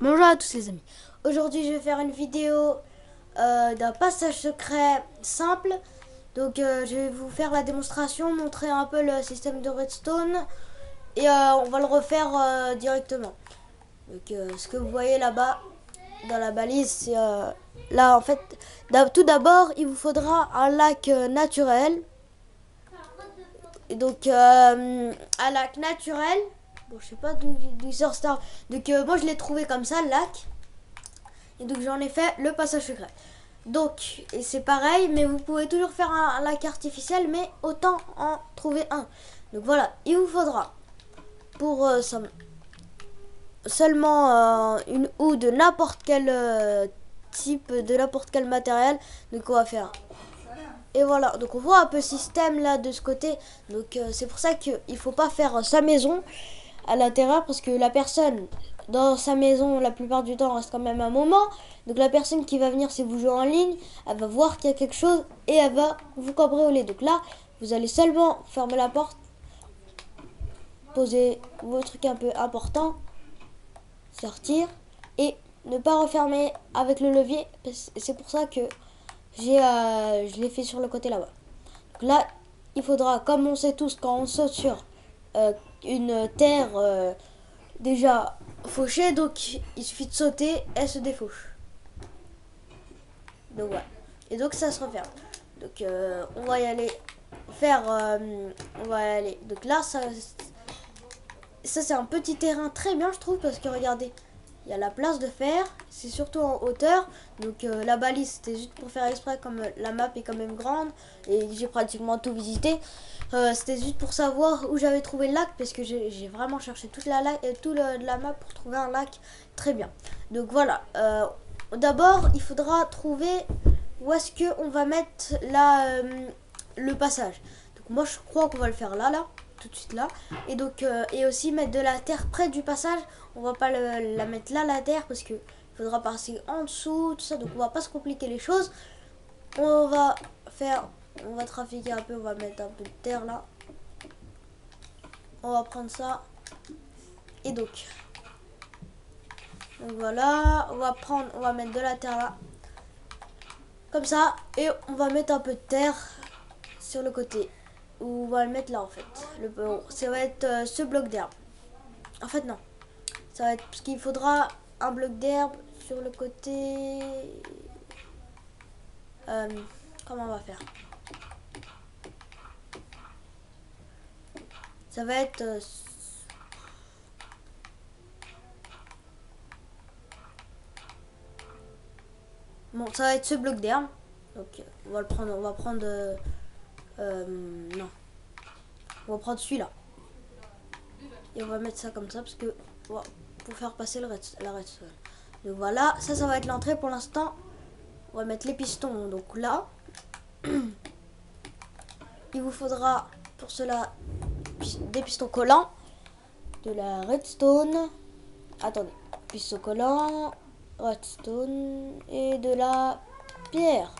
Bonjour à tous les amis. Aujourd'hui je vais faire une vidéo d'un passage secret simple. Donc je vais vous faire la démonstration, montrer un peu le système de redstone et on va le refaire directement. Donc ce que vous voyez là-bas dans la balise, c'est là en fait, tout d'abord il vous faudra un lac naturel. Et donc un lac naturel, bon je sais pas d'où il sort ça. Donc moi je l'ai trouvé comme ça le lac. Et donc j'en ai fait le passage secret. Donc, et c'est pareil, mais vous pouvez toujours faire un lac artificiel, mais autant en trouver un. Donc voilà, il vous faudra pour seulement une houe de n'importe quel type, de n'importe quel matériel. Donc on va faire. Et voilà, donc on voit un peu le système là de ce côté. Donc c'est pour ça qu'il ne faut pas faire sa maison à l'intérieur parce que la personne dans sa maison la plupart du temps reste quand même un moment. Donc la personne qui va venir si vous jouez en ligne, elle va voir qu'il y a quelque chose et elle va vous cambrioler. Donc là, vous allez seulement fermer la porte, poser vos trucs un peu importants, sortir et ne pas refermer avec le levier. C'est pour ça que je l'ai fait sur le côté là-bas. Donc là, il faudra, comme on sait tous, quand on saute sur une terre déjà fauchée, donc il suffit de sauter, elle se défauche. Donc voilà. Et donc ça se referme. Donc on va y aller faire, on va y aller. Donc là, ça c'est un petit terrain très bien, je trouve, parce que regardez, il y a la place de fer, c'est surtout en hauteur. Donc la balise, c'était juste pour faire exprès, comme la map est quand même grande et j'ai pratiquement tout visité. C'était juste pour savoir où j'avais trouvé le lac, parce que j'ai vraiment cherché toute la map pour trouver un lac très bien. Donc voilà. D'abord, il faudra trouver où est-ce qu'on va mettre le passage. Donc moi, je crois qu'on va le faire là, tout de suite là. Et donc et aussi mettre de la terre près du passage. On va pas la mettre là la terre parce que faudra passer en dessous, tout ça. Donc on va pas se compliquer les choses. On va faire, on va trafiquer un peu. On va mettre un peu de terre là. On va prendre ça. Et donc voilà, on va mettre de la terre là, comme ça, et on va mettre un peu de terre sur le côté. Ou on va le mettre là en fait. Ça va être ce bloc d'herbe. En fait non, ça va être parce qu'il faudra un bloc d'herbe sur le côté. Euh, Comment on va faire? Ça va être bon, ça va être ce bloc d'herbe. Donc on va le prendre, on va prendre non, on va prendre celui-là et on va mettre ça comme ça parce que voilà, pour faire passer la redstone. Donc voilà, ça va être l'entrée pour l'instant. On va mettre les pistons donc là. Il vous faudra pour cela des pistons collants, de la redstone. Attendez, pistons collants, redstone et de la pierre.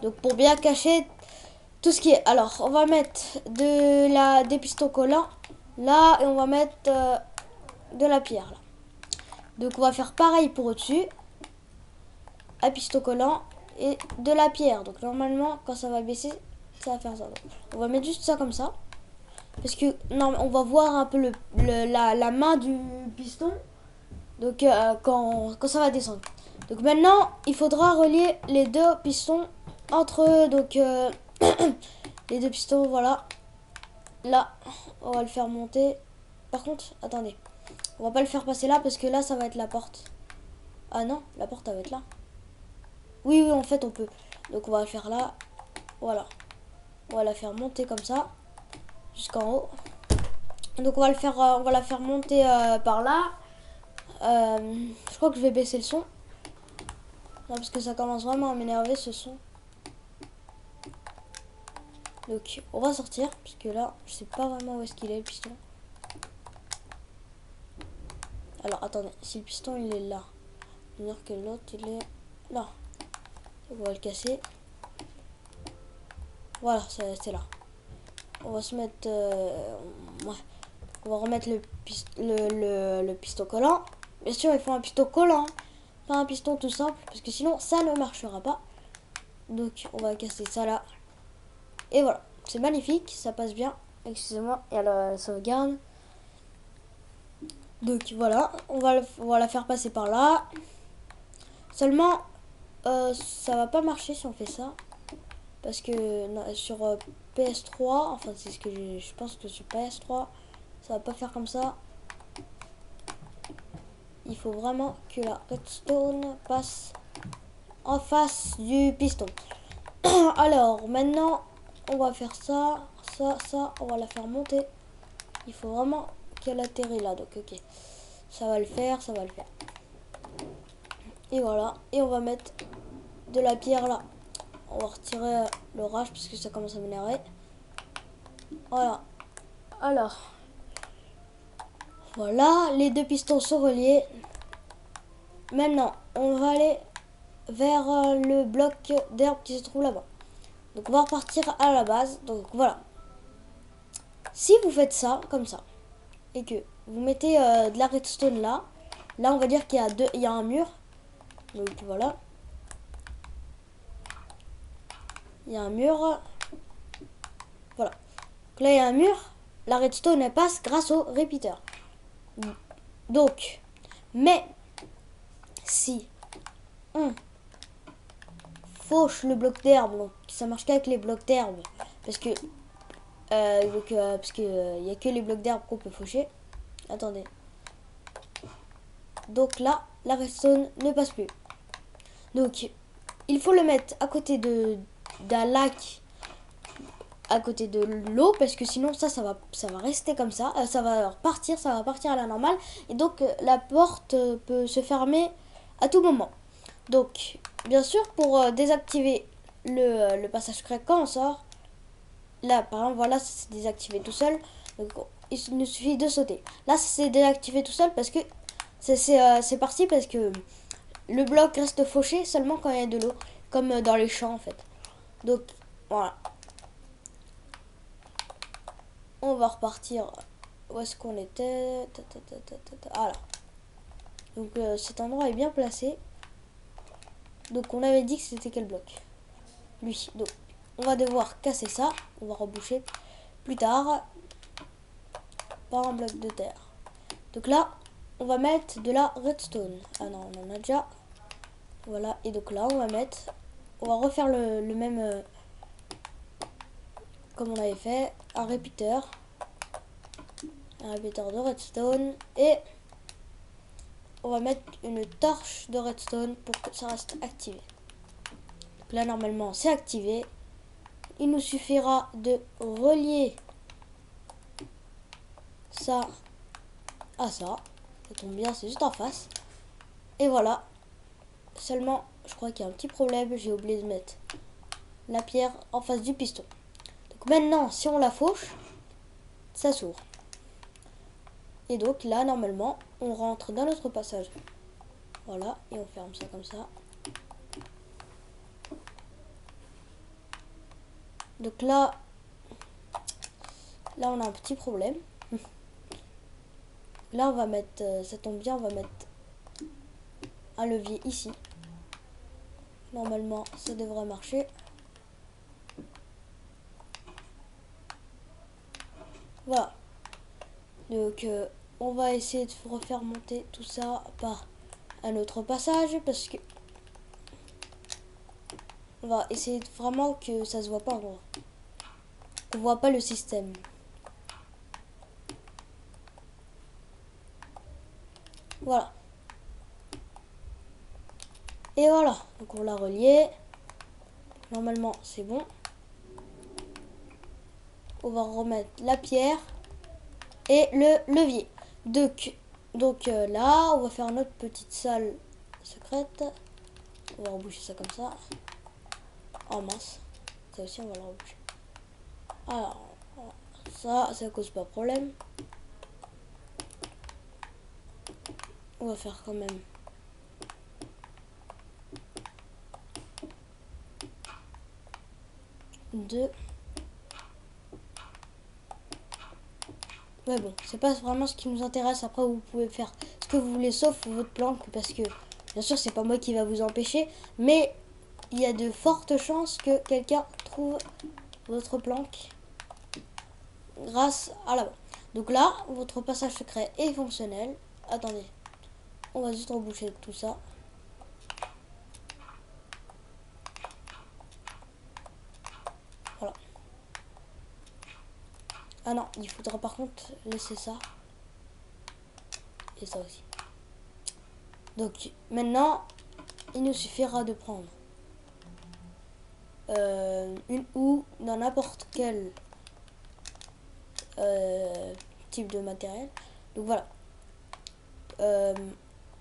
Donc pour bien cacher tout ce qui est. Alors on va mettre des pistons collants là et on va mettre de la pierre là. Donc on va faire pareil pour au-dessus. Un piston collant et de la pierre. Donc normalement quand ça va baisser, ça va faire ça. Donc, on va mettre juste ça comme ça. Parce que non, on va voir un peu la main du piston. Donc quand ça va descendre. Donc maintenant, il faudra relier les deux pistons entre eux. Donc les deux pistons, voilà. Là, on va le faire monter. Par contre, attendez. On va pas le faire passer là parce que là, ça va être la porte. Ah non, la porte, elle va être là. Oui, oui, en fait, on peut. Donc on va le faire là. Voilà. On va la faire monter comme ça. Jusqu'en haut. Donc on va la faire monter par là. Je crois que je vais baisser le son. Non, parce que ça commence vraiment à m'énerver ce son. Donc on va sortir. Parce que là, je sais pas vraiment où est-ce qu'il est le piston. Alors attendez, si le piston il est là. C'est-à-dire que l'autre il est là. Donc on va le casser. Voilà, c'est là. On va se mettre... ouais. On va remettre le piston collant. Bien sûr, il faut un piston collant, pas un piston tout simple, parce que sinon ça ne marchera pas. Donc on va casser ça là. Et voilà, c'est magnifique, ça passe bien. Excusez-moi, et alors la sauvegarde. Donc voilà, on va la faire passer par là. Seulement, ça va pas marcher si on fait ça. Parce que sur PS3, enfin c'est ce que je pense que sur PS3, ça va pas faire comme ça. Il faut vraiment que la redstone passe en face du piston. Alors maintenant, on va faire ça, ça, on va la faire monter. Il faut vraiment qu'elle atterrit là, donc ok. Ça va le faire, ça va le faire. Et voilà, et on va mettre de la pierre là. On va retirer l'orage parce que ça commence à m'énerver. Voilà. Alors, voilà, les deux pistons sont reliés. Maintenant, on va aller vers le bloc d'herbe qui se trouve là-bas. Donc on va repartir à la base. Donc voilà. Si vous faites ça, comme ça, et que vous mettez de la redstone là, là on va dire qu'il y a il y a un mur. Donc voilà. Il y a un mur. Voilà. Donc là il y a un mur. La redstone elle passe grâce au repeater. Donc, mais si on fauche le bloc d'herbe, donc ça marche qu'avec les blocs d'herbe, parce que y a que les blocs d'herbe qu'on peut faucher. Attendez. Donc là, la redstone ne passe plus. Donc, il faut le mettre à côté d'un lac, à côté de l'eau, parce que sinon ça va rester comme ça. Ça va partir à la normale. Et donc, la porte peut se fermer à tout moment. Donc, bien sûr, pour désactiver le passage secret quand on sort, là, par exemple, voilà, ça s'est désactivé tout seul. Donc, il nous suffit de sauter. Là, ça s'est désactivé tout seul parce que c'est parti parce que le bloc reste fauché seulement quand il y a de l'eau, comme dans les champs en fait. Donc, voilà. On va repartir. Où est-ce qu'on était? Voilà. Donc, cet endroit est bien placé. Donc, on avait dit que c'était quel bloc? Lui. Donc, on va devoir casser ça. On va reboucher plus tard par un bloc de terre. Donc là, on va mettre de la redstone. Ah non, on en a déjà. Voilà, et donc là, on va refaire le même comme on avait fait, un repeater de redstone, et on va mettre une torche de redstone pour que ça reste activé. Donc là, normalement, c'est activé. Il nous suffira de relier ça à ça. Ça tombe bien, c'est juste en face. Et voilà. Seulement, je crois qu'il y a un petit problème. J'ai oublié de mettre la pierre en face du piston. Donc maintenant, si on la fauche, ça s'ouvre. Et donc là, normalement, on rentre dans notre passage. Voilà, et on ferme ça comme ça. Donc là, on a un petit problème. Là, on va mettre, ça tombe bien, on va mettre un levier ici. Normalement, ça devrait marcher. Voilà. Donc, on va essayer de refaire monter tout ça par un autre passage parce que on va essayer vraiment que ça se voit pas en gros. On voit pas le système. Voilà. Et voilà. Donc on l'a relié. Normalement c'est bon. On va remettre la pierre et le levier. Donc là, on va faire notre petite salle secrète. On va reboucher ça comme ça. Oh mince. Ça aussi on va le reboucher. Alors, ça cause pas de problème. On va faire quand même deux. Mais bon, c'est pas vraiment ce qui nous intéresse. Après, vous pouvez faire ce que vous voulez sauf votre planque, parce que bien sûr c'est pas moi qui va vous empêcher, mais il y a de fortes chances que quelqu'un trouve votre planque grâce à la... Donc là, votre passage secret est fonctionnel. Attendez, on va juste reboucher tout ça. Voilà. Ah non, il faudra par contre laisser ça. Et ça aussi. Donc maintenant, il nous suffira de prendre une houe dans n'importe quel type de matériel. Donc voilà.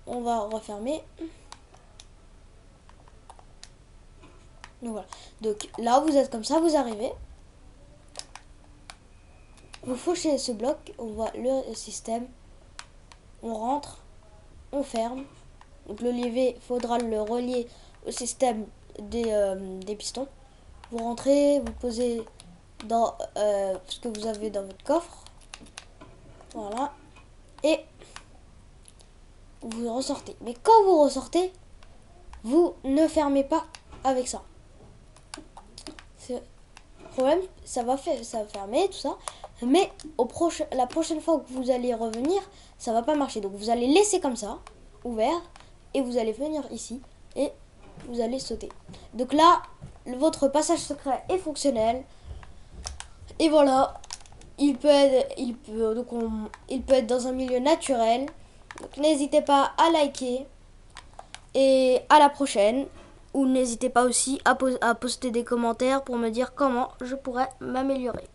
On va refermer. Donc voilà. Donc là, vous êtes comme ça, vous arrivez. Vous fauchez ce bloc, on voit le système. On rentre, on ferme. Donc le levier, faudra le relier au système des pistons. Vous rentrez, vous posez dans ce que vous avez dans votre coffre. Voilà. Et vous ressortez. Mais quand vous ressortez, vous ne fermez pas avec ça. Le problème, ça va fermer, tout ça. Mais la prochaine fois que vous allez revenir, ça va pas marcher. Donc vous allez laisser comme ça, ouvert. Et vous allez venir ici. Et vous allez sauter. Donc là, votre passage secret est fonctionnel. Et voilà. Il peut être dans un milieu naturel. Donc n'hésitez pas à liker. Et à la prochaine. Ou n'hésitez pas aussi à poster des commentaires pour me dire comment je pourrais m'améliorer.